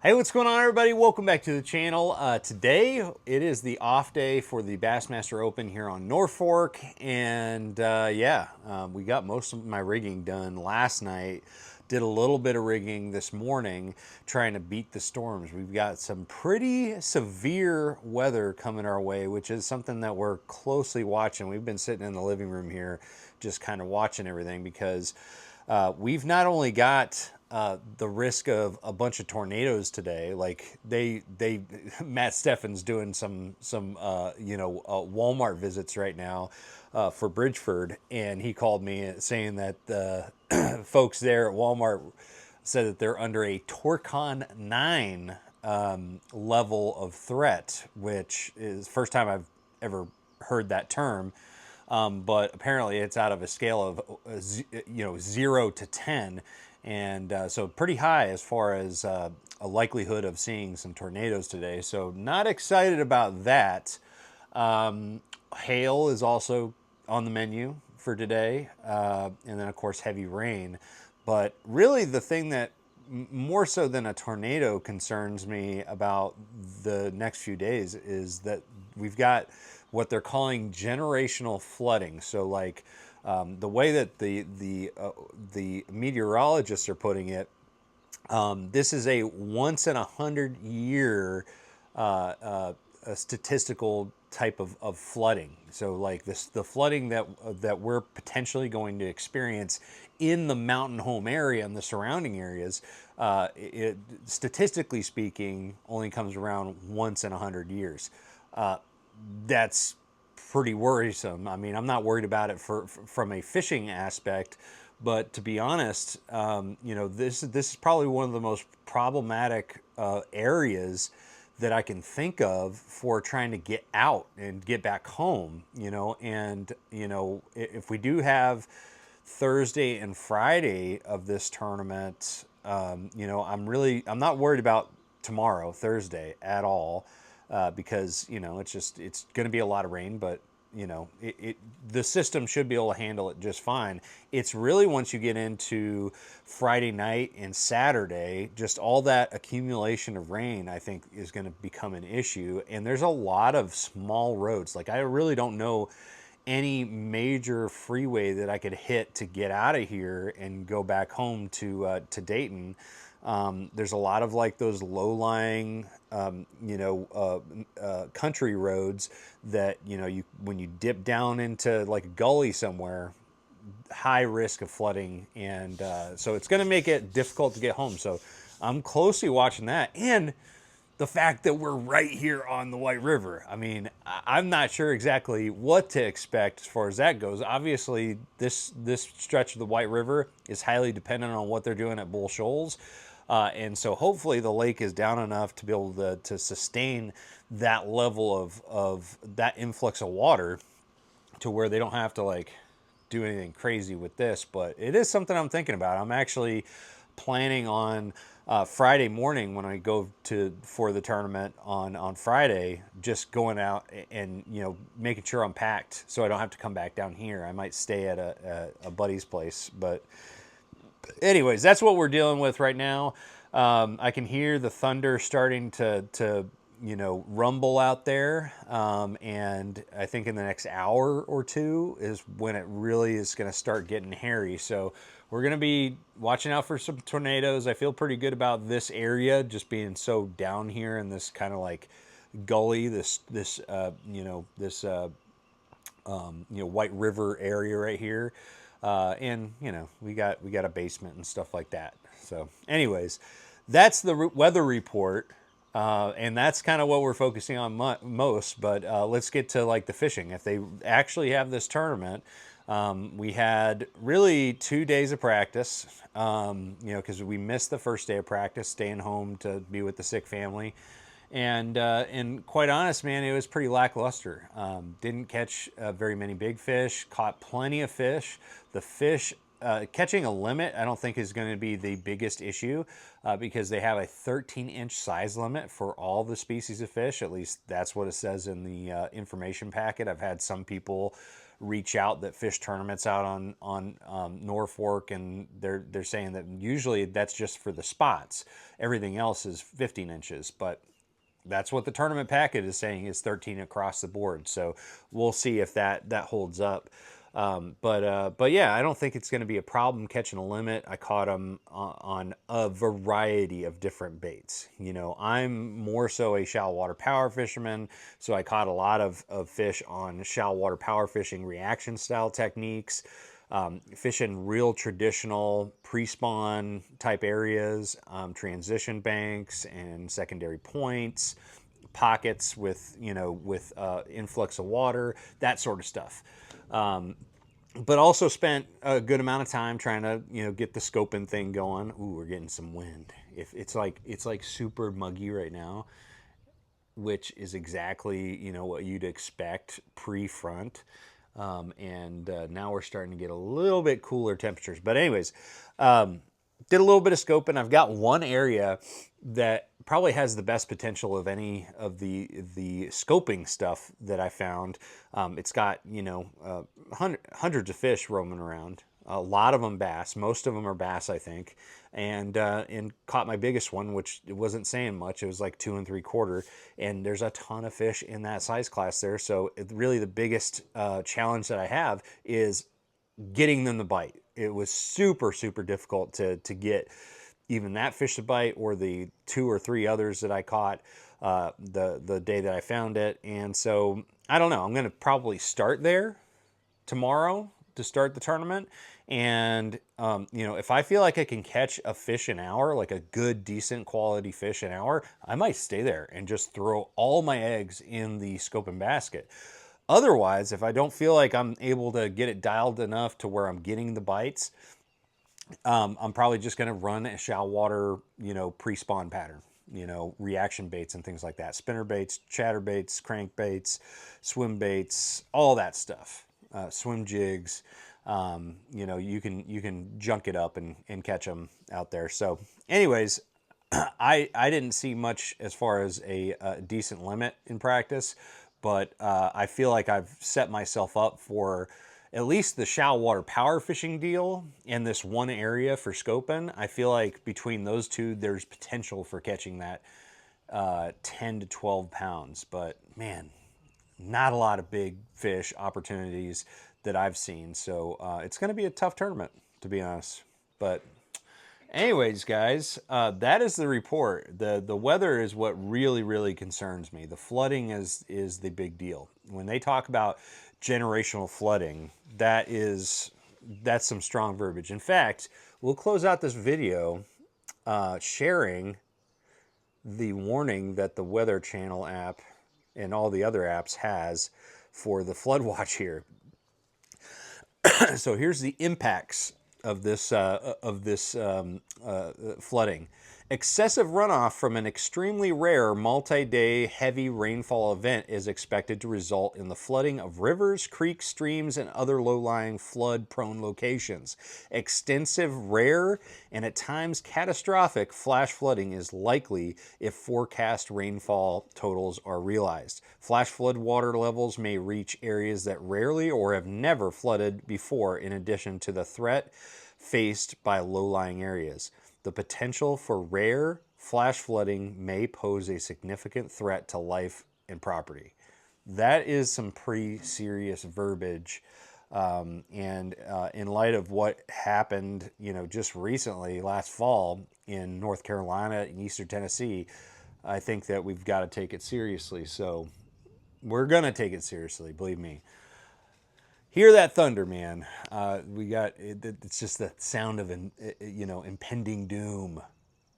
Hey, what's going on, everybody? Welcome back to the channel. Today, it is the off day for the Bassmaster Open here on Norfork, and we got most of my rigging done last night. Did a little bit of rigging this morning, trying to beat the storms. We've got some pretty severe weather coming our way, which is something that we're closely watching. We've been sitting in the living room here, just kind of watching everything because we've not only got the risk of a bunch of tornadoes today. Like Matt Steffen's doing some Walmart visits right now for Bridgeford, and he called me saying that the folks there at Walmart said that they're under a Torcon 9 level of threat, which is the first time I've ever heard that term. But apparently it's out of a scale of 0 to 10, and so pretty high as far as a likelihood of seeing some tornadoes today. So not excited about that. Hail is also on the menu for today, and then of course heavy rain. But really the thing that more so than a tornado concerns me about the next few days is that we've got what they're calling generational flooding. So like the way that the meteorologists are putting it, this is a once in 100-year a statistical type of flooding. So like the flooding that we're potentially going to experience in the mountain home area and the surrounding areas, it statistically speaking only comes around once in 100 years. That's pretty worrisome. I mean, I'm not worried about it from a fishing aspect, but to be honest, this is probably one of the most problematic areas that I can think of for trying to get out and get back home. If we do have Thursday and Friday of this tournament, I'm not worried about tomorrow, Thursday, at all. Because it's going to be a lot of rain, but the system should be able to handle it just fine. It's really once you get into Friday night and Saturday, just all that accumulation of rain, I think, is going to become an issue. And there's a lot of small roads. Like, I really don't know any major freeway that I could hit to get out of here and go back home to Dayton. There's a lot of like those low-lying, country roads that, when you dip down into like a gully somewhere, high risk of flooding. And so it's going to make it difficult to get home. So I'm closely watching that. And the fact that we're right here on the White River. I mean, I'm not sure exactly what to expect as far as that goes. Obviously, this stretch of the White River is highly dependent on what they're doing at Bull Shoals. And so hopefully the lake is down enough to be able to sustain that level of that influx of water to where they don't have to like do anything crazy with this. But it is something I'm thinking about. I'm actually planning on Friday morning when I go for the tournament on Friday, just going out and making sure I'm packed so I don't have to come back down here. I might stay at a buddy's place, but anyways, that's what we're dealing with right now. I can hear the thunder starting to rumble out there, and I think in the next hour or two is when it really is going to start getting hairy. So we're going to be watching out for some tornadoes. I feel pretty good about this area just being so down here in this kind of like gully, this White River area right here. And we got a basement and stuff like that. So anyways, that's the weather report. And that's kind of what we're focusing on most, but let's get to like the fishing. If they actually have this tournament, we had really 2 days of practice, because we missed the first day of practice, staying home to be with the sick family. And quite honest, man, it was pretty lackluster. Didn't catch very many big fish, caught plenty of fish. The fish, catching a limit, I don't think is going to be the biggest issue because they have a 13-inch size limit for all the species of fish. At least that's what it says in the information packet. I've had some people reach out that fish tournaments out on Norfork, and they're saying that usually that's just for the spots. Everything else is 15 inches, but that's what the tournament packet is saying is 13 across the board. So we'll see if that holds up. But yeah, I don't think it's going to be a problem catching a limit. I caught them on a variety of different baits. You know, I'm more so a shallow water power fisherman, so I caught a lot of fish on shallow water power fishing reaction style techniques. Fishing real traditional pre-spawn type areas, transition banks and secondary points, pockets with, you know, with influx of water, that sort of stuff. But also spent a good amount of time trying to, you know, get the scoping thing going. Ooh, we're getting some wind. If it's like super muggy right now, which is exactly, you know, what you'd expect pre-front. Now we're starting to get a little bit cooler temperatures. But anyways, did a little bit of scoping. I've got one area that probably has the best potential of any of the scoping stuff that I found. It's got, you know, hundreds of fish roaming around. A lot of them bass. Most of them are bass, I think. And caught my biggest one, which it wasn't saying much. It was like 2 3/4. And there's a ton of fish in that size class there. So really the biggest challenge that I have is getting them to bite. It was super, super difficult to get even that fish to bite, or the 2 or 3 others that I caught the day that I found it. And so I don't know. I'm going to probably start there tomorrow to start the tournament. And you know, if I feel like I can catch a fish an hour, like a good, decent quality fish an hour, I might stay there and just throw all my eggs in the scoping basket. Otherwise, if I don't feel like I'm able to get it dialed enough to where I'm getting the bites, I'm probably just going to run a shallow water, you know, pre-spawn pattern, you know, reaction baits and things like that. Spinner baits, chatter baits, crank baits, swim baits, all that stuff. Swim jigs, you know, you can junk it up and catch them out there. So anyways, I didn't see much as far as a decent limit in practice, but I feel like I've set myself up for at least the shallow water power fishing deal and this one area for scoping. I feel like between those two, there's potential for catching that 10 to 12 pounds. But man, not a lot of big fish opportunities that I've seen. So it's going to be a tough tournament, to be honest. But anyways, guys, that is the report. The weather is what really, really concerns me. The flooding is the big deal. When they talk about generational flooding, that's some strong verbiage. In fact, we'll close out this video sharing the warning that the Weather Channel app and all the other apps has for the flood watch here. So here's the impacts of this flooding. Excessive runoff from an extremely rare multi-day heavy rainfall event is expected to result in the flooding of rivers, creeks, streams, and other low-lying flood-prone locations. Extensive, rare, and at times catastrophic flash flooding is likely if forecast rainfall totals are realized. Flash flood water levels may reach areas that rarely or have never flooded before, in addition to the threat faced by low-lying areas. The potential for rare flash flooding may pose a significant threat to life and property. That is some pretty serious verbiage. In light of what happened, you know, just recently, last fall in North Carolina and Eastern Tennessee, I think that we've got to take it seriously. So we're going to take it seriously, believe me. Hear that thunder, man. It's just the sound of, you know, impending doom.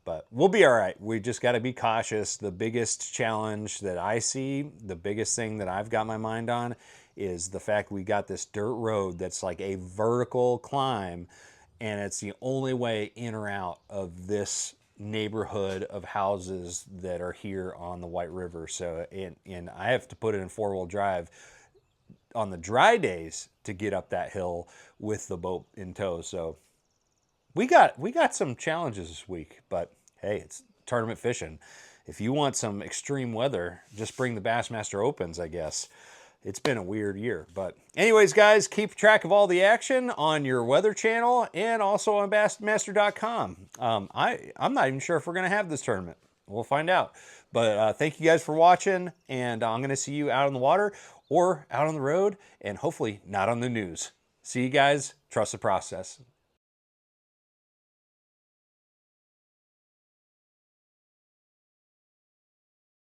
But we'll be all right. We just got to be cautious. The biggest challenge that I see, the biggest thing that I've got my mind on, is the fact we got this dirt road that's like a vertical climb, and it's the only way in or out of this neighborhood of houses that are here on the White River. So, and I have to put it in four-wheel drive on the dry days to get up that hill with the boat in tow. So we got some challenges this week, but hey, it's tournament fishing. If you want some extreme weather, just bring the Bassmaster Opens, I guess. it's been a weird year. But anyways, guys, keep track of all the action on your weather channel and also on Bassmaster.com. I'm not even sure if we're going to have this tournament. We'll find out. But thank you guys for watching, and I'm going to see you out on the water or out on the road, and hopefully not on the news. See you guys. Trust the process.